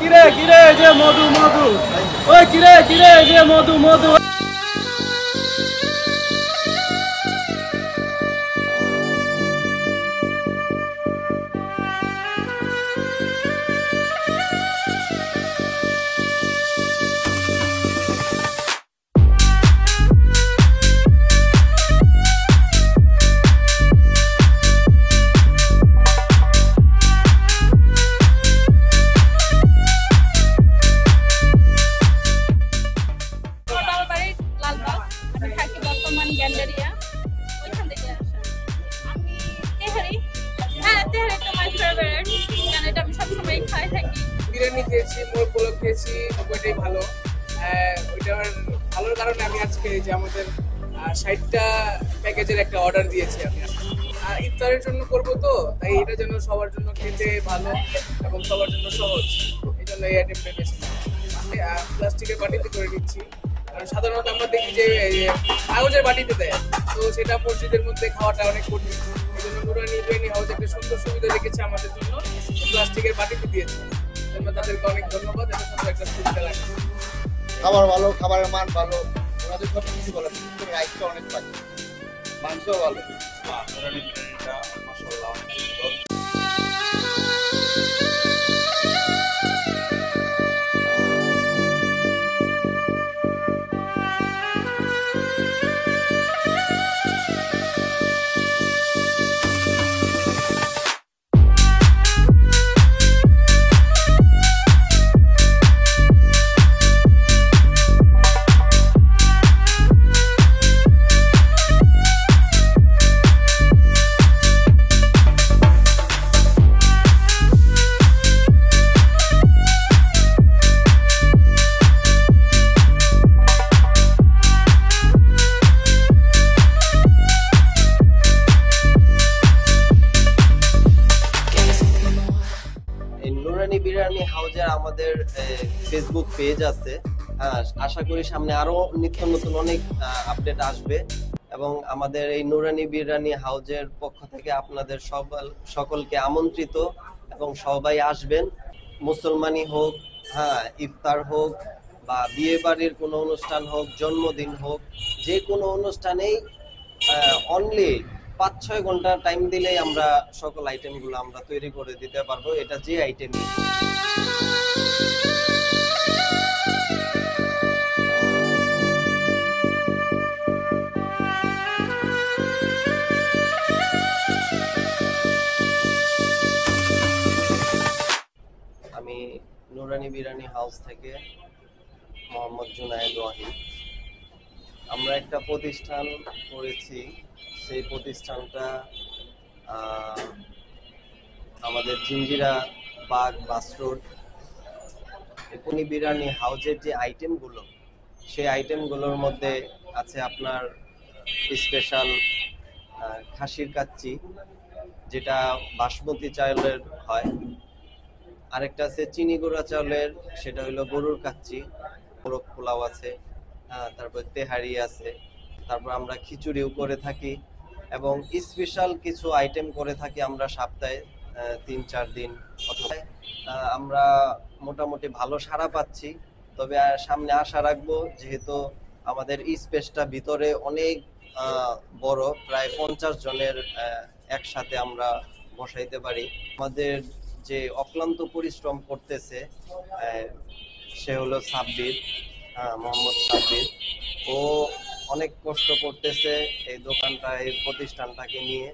কিরে কিরে যে মধু মধু, ওই কিরে কিরে যে মধু মধু। বিরিয়ানি খেয়েছি, মোর পোলাও খেয়েছি, ওইটাই ভালো। ওইটার ভালোর কারণে আমি আজকে যে আমাদের 60টা প্যাকেজের একটা অর্ডার দিয়েছি আমি। আর ইফতারের জন্য করবো তো, তাই এটা যেন সবার জন্য খেতে ভালো এবং সবার জন্য সহজ, এই জন্য এই আইটেমটা বেশি প্লাস্টিকের বাটিতে করে নিচ্ছি। কারণ সাধারণত আমরা দেখি যে কাগজের বাটিতে দেয়, তো সেটা মসজিদের মধ্যে খাওয়াটা অনেক কঠিন। এই জন্য নুরানি বিরিয়ানি হাউস একটা সুন্দর সুবিধা রেখেছে আমাদের জন্য, প্লাস্টিকের বাটিতে দিয়েছে। তাদেরকে অনেক ধন্যবাদ। এত সুন্দর একটা সুবিধা লাগে। খাবার ভালো, খাবারের মান ভালো, ওনাদের সব কিছু ভালো, বিশেষ করে রাইসটা অনেক ভালো, মাংসও ভালো। মাশাআল্লাহ অনেক সুন্দর। নুরানি বিরিয়ানি হাউজের আমাদের ফেসবুক পেজ আছে। আশা করি সামনে আরো নিত্য নতুন অনেক আপডেট আসবে এবং আমাদের এই নুরানি বিরিয়ানি হাউজের পক্ষ থেকে আপনাদের সকলকে আমন্ত্রিত এবং সবাই আসবেন। মুসলমানি হোক, ইফতার হোক বা বিয়ে বাড়ির কোনো অনুষ্ঠান হোক, জন্মদিন হোক, যে কোনো অনুষ্ঠানেই অনলি 5-6 ঘন্টা টাইম দিলেই আমরা সকল আইটেমগুলো আমরা তৈরি করে দিতে পারবো। এটা যে আইটেমই। আমি নুরানি বিরিয়ানি হাউস থেকে মোহাম্মদ জুনায়েদ ওয়াহিদ। আমরা একটা প্রতিষ্ঠান করেছি, সেই প্রতিষ্ঠানটা আমাদের জিঞ্জিরা বাগ বাস রোড। এখনই বিরিয়ানি হাউজের যে আইটেমগুলো, সেই আইটেমগুলোর মধ্যে আছে আপনার স্পেশাল খাসির কাচ্চি, যেটা বাসমতি চাউলের হয়। আরেকটা আছে চিনি গুঁড়া চাউলের, সেটা হলো গরুর কাচ্চি। মোরগ পোলাও আছে, তারপর তেহারি আছে। তারপর আমরা খিচুড়িও করে থাকি এবং স্পেশাল কিছু আইটেম করে থাকি আমরা সপ্তাহে 3-4 দিন। আমরা মোটামুটি ভালো সাড়া পাচ্ছি। তবে সামনে আশা রাখবো, যেহেতু আমাদের স্পেসটা ভিতরে অনেক বড়, প্রায় 50 জনের একসাথে আমরা বসাইতে পারি। আমাদের যে অক্লান্ত পরিশ্রম করতেছে সে হলো সাব্বির, মোহাম্মদ সাব্বির। ও অনেক কষ্ট করতেছে এই দোকানটা, এই প্রতিষ্ঠানটাকে নিয়ে।